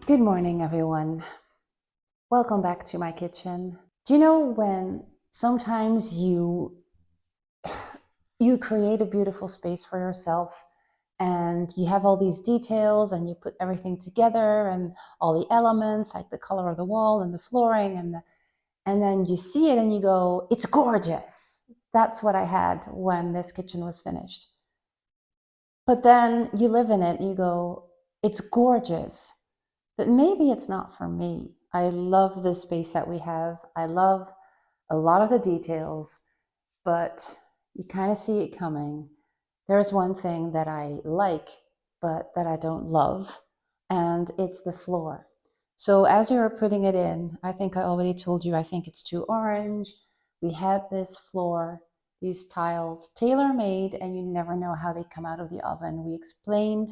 Good morning, everyone. Welcome back to my kitchen. Do you know when sometimes you create a beautiful space for yourself and you have all these details and you put everything together and all the elements like the color of the wall and the flooring and then you see it and you go, it's gorgeous. That's what I had when this kitchen was finished. But then you live in it and you go, it's gorgeous, but maybe it's not for me. I love the space that we have. I love a lot of the details, but you kind of see it coming. There's one thing that I like, but that I don't love, and it's the floor. So as you were putting it in, I think I already told you, I think it's too orange. We had this floor, these tiles, tailor-made, and you never know how they come out of the oven. We explained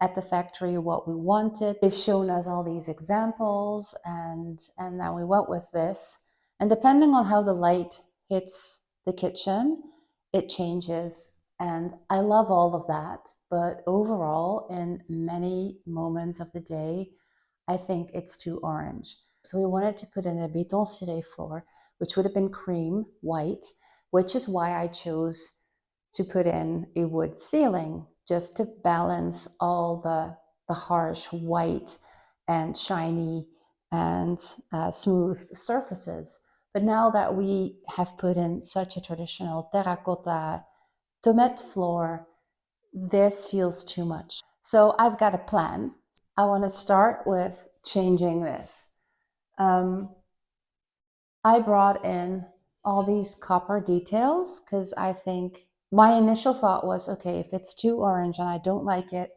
at the factory what we wanted. They've shown us all these examples, and now we went with this. And depending on how the light hits the kitchen, it changes. And I love all of that. But overall, in many moments of the day, I think it's too orange. So we wanted to put in a béton ciré floor, which would have been cream white, which is why I chose to put in a wood ceiling, just to balance all the harsh white and shiny and smooth surfaces. But now that we have put in such a traditional terracotta tomate floor, this feels too much. So I've got a plan. I want to start with changing this. I brought in all these copper details because I think my initial thought was, okay, if it's too orange and I don't like it,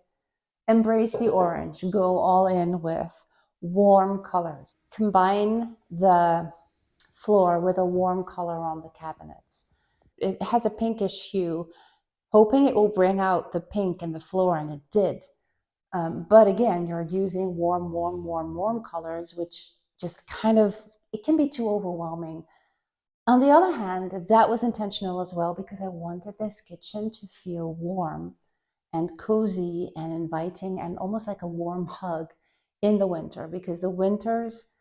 embrace the orange, go all in with warm colors. Combine the floor with a warm color on the cabinets. It has a pinkish hue, hoping it will bring out the pink in the floor, and it did. But again, you're using warm colors, which just kind of, it can be too overwhelming. On the other hand, that was intentional as well because I wanted this kitchen to feel warm and cozy and inviting and almost like a warm hug in the winter, because the winters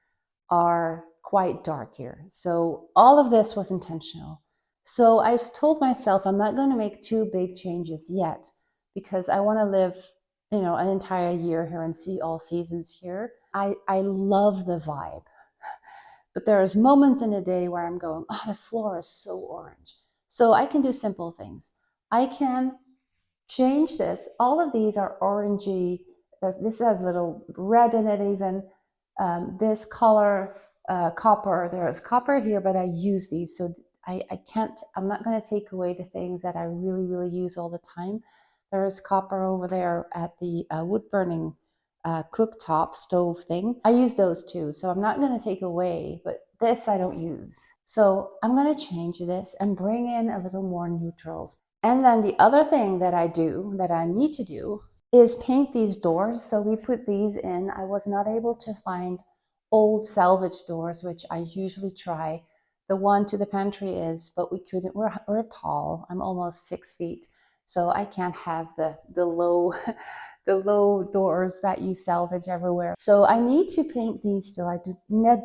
are quite dark here. So all of this was intentional. So I've told myself I'm not going to make too big changes yet because I want to live, an entire year here and see all seasons here. I love the vibe. But there's moments in a day where I'm going, oh, the floor is so orange. So I can do simple things. I can change this. All of these are orangey. This has little red in it even. This color, copper, there's copper here, but I use these. So I'm not going to take away the things that I really use all the time. There is copper over there at the wood burning cooktop stove thing. I use those too, so I'm not going to take away, but this I don't use. So I'm going to change this and bring in a little more neutrals. And then the other thing that I need to do, is paint these doors. So we put these in. I was not able to find old salvage doors, which I usually try. The one to the pantry is, but we couldn't. We're tall. I'm almost 6 feet, so I can't have the low the low doors that you salvage everywhere. So I need to paint these still. I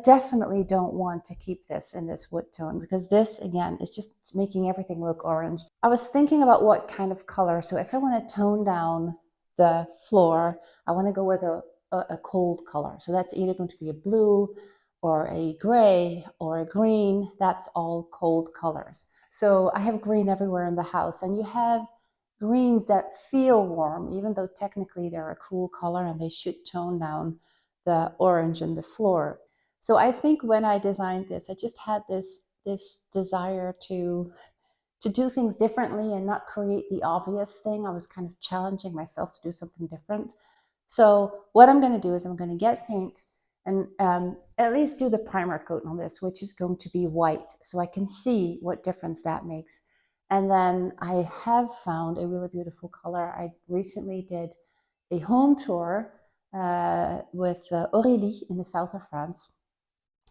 definitely don't want to keep this in this wood tone because this, again, is just making everything look orange. I was thinking about what kind of color. So if I want to tone down the floor, I want to go with a cold color. So that's either going to be a blue or a gray or a green. That's all cold colors. So I have green everywhere in the house, and you have greens that feel warm, even though technically they're a cool color and they should tone down the orange in the floor. So I think when I designed this, I just had this desire to do things differently and not create the obvious thing. I was kind of challenging myself to do something different. So what I'm going to do is I'm going to get paint and at least do the primer coat on this, which is going to be white, so I can see what difference that makes. And then I have found a really beautiful color. I recently did a home tour with Aurélie in the south of France.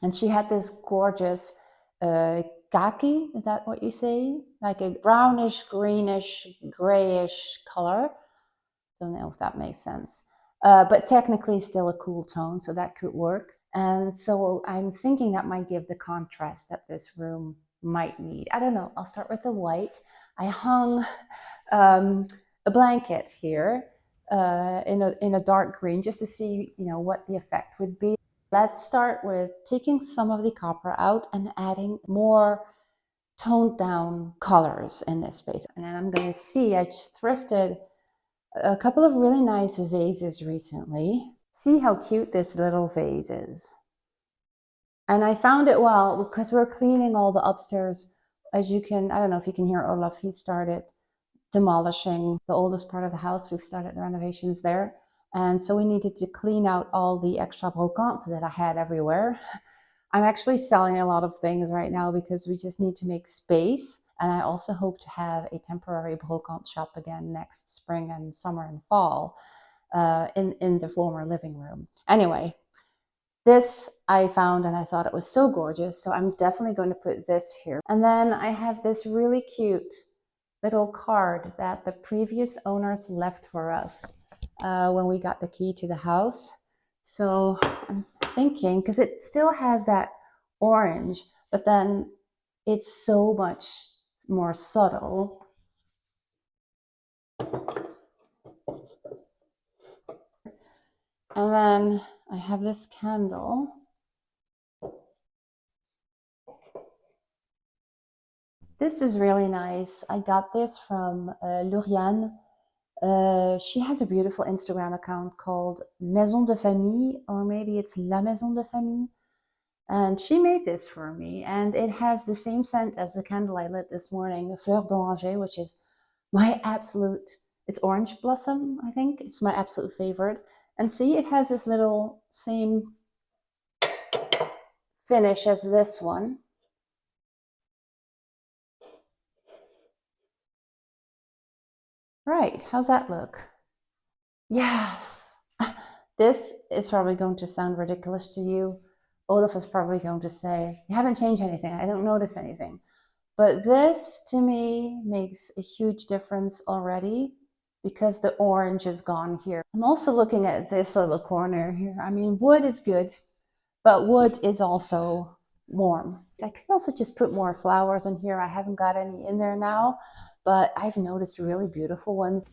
And she had this gorgeous khaki, is that what you say? Like a brownish, greenish, grayish color. Don't know if that makes sense. But technically still a cool tone, so that could work. And so I'm thinking that might give the contrast that this room might need. I don't know. I'll start with the white. I hung a blanket here in a dark green just to see, what the effect would be. Let's start with taking some of the copper out and adding more toned down colors in this space. And then I'm going to see, I just thrifted a couple of really nice vases recently. See how cute this little vase is. And I found it well because we're cleaning all the upstairs. As you can, I don't know if you can hear Olav, he started demolishing the oldest part of the house. We've started the renovations there. And so we needed to clean out all the extra brocante that I had everywhere. I'm actually selling a lot of things right now because we just need to make space. And I also hope to have a temporary brocante shop again next spring and summer and fall in the former living room. Anyway, this I found and I thought it was so gorgeous. So I'm definitely going to put this here. And then I have this really cute little card that the previous owners left for us when we got the key to the house. So I'm thinking, because it still has that orange, but then it's so much more subtle. And then I have this candle. This is really nice. I got this from Lauriane. She has a beautiful Instagram account called Maison de Famille, or maybe it's La Maison de Famille. And she made this for me, and it has the same scent as the candle I lit this morning, Fleur d'Oranger, which is my absolute, it's orange blossom, I think. It's my absolute favorite. And see, it has this little same finish as this one. Right, how's that look? Yes. This is probably going to sound ridiculous to you. Olaf is probably going to say, you haven't changed anything. I don't notice anything. But this to me makes a huge difference already because the orange is gone here. I'm also looking at this little corner here. I mean, wood is good, but wood is also warm. I could also just put more flowers in here. I haven't got any in there now, but I've noticed really beautiful ones.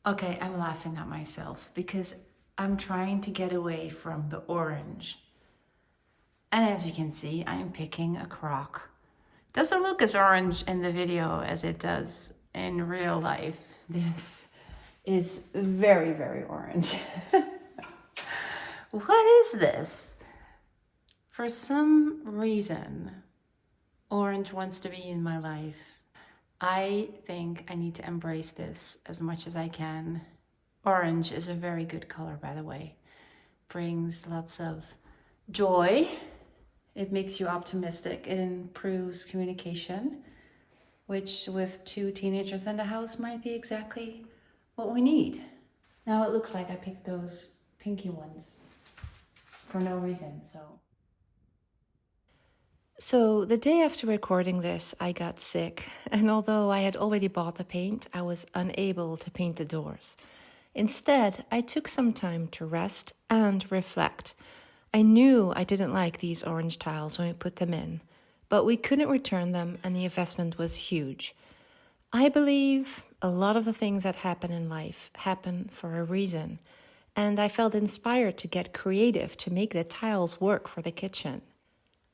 Okay, I'm laughing at myself because I'm trying to get away from the orange. And as you can see, I'm picking a crock. Doesn't look as orange in the video as it does in real life. This is very, very orange. What is this? For some reason, orange wants to be in my life. I think I need to embrace this as much as I can. Orange is a very good color, by the way. Brings lots of joy. It makes you optimistic. It improves communication, which with two teenagers in the house might be exactly what we need. Now it looks like I picked those pinky ones for no reason, so. So the day after recording this, I got sick, and although I had already bought the paint, I was unable to paint the doors. Instead, I took some time to rest and reflect. I knew I didn't like these orange tiles when we put them in, but we couldn't return them and the investment was huge. I believe a lot of the things that happen in life happen for a reason, and I felt inspired to get creative to make the tiles work for the kitchen.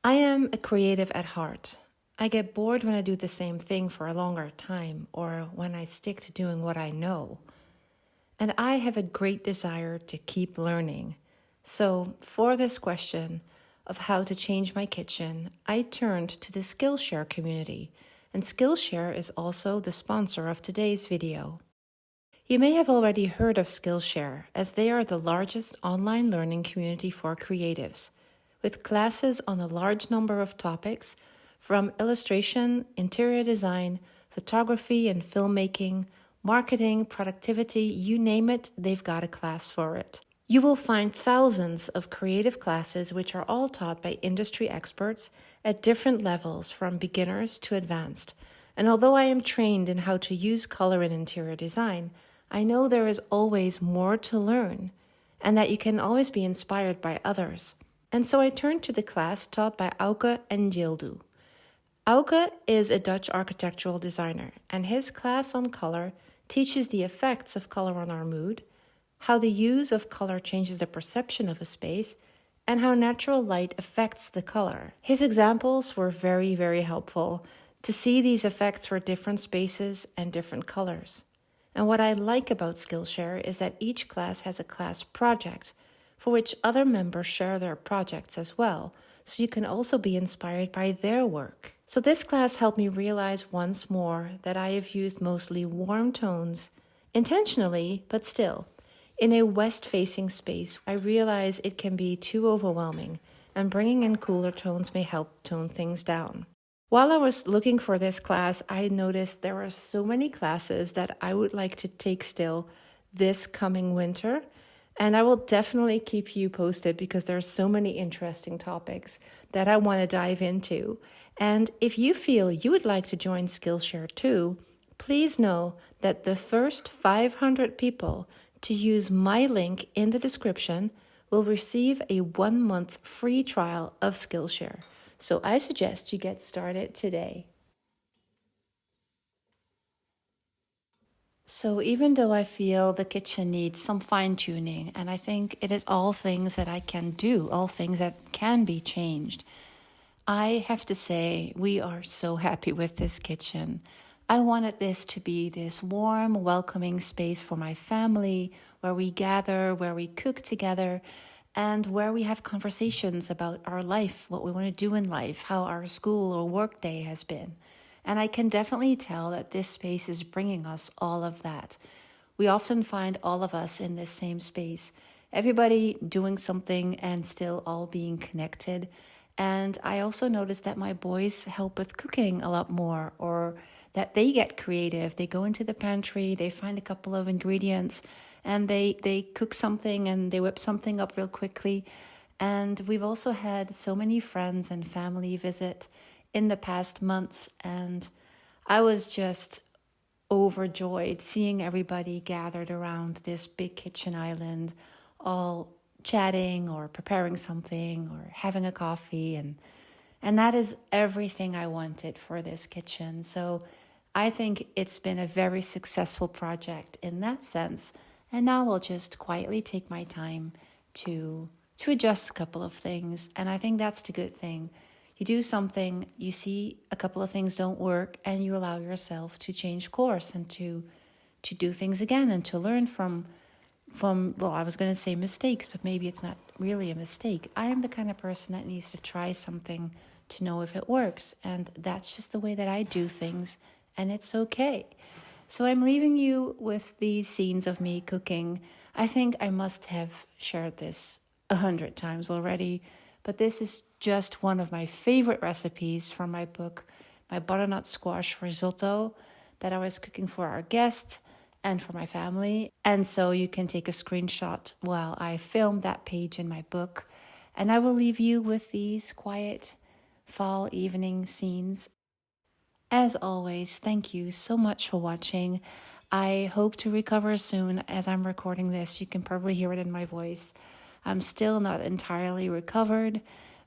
I am a creative at heart. I get bored when I do the same thing for a longer time or when I stick to doing what I know. And I have a great desire to keep learning. So for this question of how to change my kitchen, I turned to the Skillshare community. And Skillshare is also the sponsor of today's video. You may have already heard of Skillshare, as they are the largest online learning community for creatives, with classes on a large number of topics, from illustration, interior design, photography and filmmaking, marketing, productivity, you name it, they've got a class for it. You will find thousands of creative classes which are all taught by industry experts at different levels, from beginners to advanced. And although I am trained in how to use color in interior design, I know there is always more to learn and that you can always be inspired by others. And so I turned to the class taught by Auke and Yildu. Auke is a Dutch architectural designer, and his class on color teaches the effects of color on our mood, how the use of color changes the perception of a space, and how natural light affects the color. His examples were very, very helpful to see these effects for different spaces and different colors. And what I like about Skillshare is that each class has a class project for which other members share their projects as well, so you can also be inspired by their work. So this class helped me realize once more that I have used mostly warm tones, intentionally, but still. In a west-facing space, I realize it can be too overwhelming, and bringing in cooler tones may help tone things down. While I was looking for this class, I noticed there are so many classes that I would like to take still this coming winter. And I will definitely keep you posted because there are so many interesting topics that I want to dive into. And if you feel you would like to join Skillshare too, please know that the first 500 people to use my link in the description will receive a 1-month free trial of Skillshare. So I suggest you get started today. So even though I feel the kitchen needs some fine-tuning, and I think it is all things that I can do, all things that can be changed, I have to say we are so happy with this kitchen. I wanted this to be this warm, welcoming space for my family, where we gather, where we cook together, and where we have conversations about our life, what we want to do in life, how our school or work day has been. And I can definitely tell that this space is bringing us all of that. We often find all of us in this same space, everybody doing something and still all being connected. And I also noticed that my boys help with cooking a lot more, or that they get creative. They go into the pantry, they find a couple of ingredients, and they cook something and they whip something up real quickly. And we've also had so many friends and family visit in the past months, and I was just overjoyed seeing everybody gathered around this big kitchen island, all chatting or preparing something or having a coffee, and that is everything I wanted for this kitchen. So I think it's been a very successful project in that sense, and now I'll just quietly take my time to adjust a couple of things, and I think that's the good thing. You do something, you see a couple of things don't work, and you allow yourself to change course and to do things again and to learn from, well, I was going to say mistakes, but maybe it's not really a mistake. I am the kind of person that needs to try something to know if it works, and that's just the way that I do things, and it's okay. So I'm leaving you with these scenes of me cooking. I think I must have shared this 100 times already, But this is just one of my favorite recipes from my book, my butternut squash risotto that I was cooking for our guests and for my family. And so you can take a screenshot while I filmed that page in my book. And I will leave you with these quiet fall evening scenes. As always, thank you so much for watching. I hope to recover soon. As I'm recording this, you can probably hear it in my voice. I'm still not entirely recovered,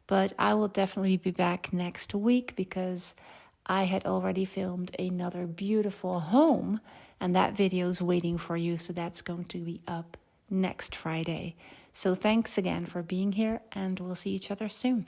but I will definitely be back next week because I had already filmed another beautiful home, and that video is waiting for you. So that's going to be up next Friday. So thanks again for being here, and we'll see each other soon.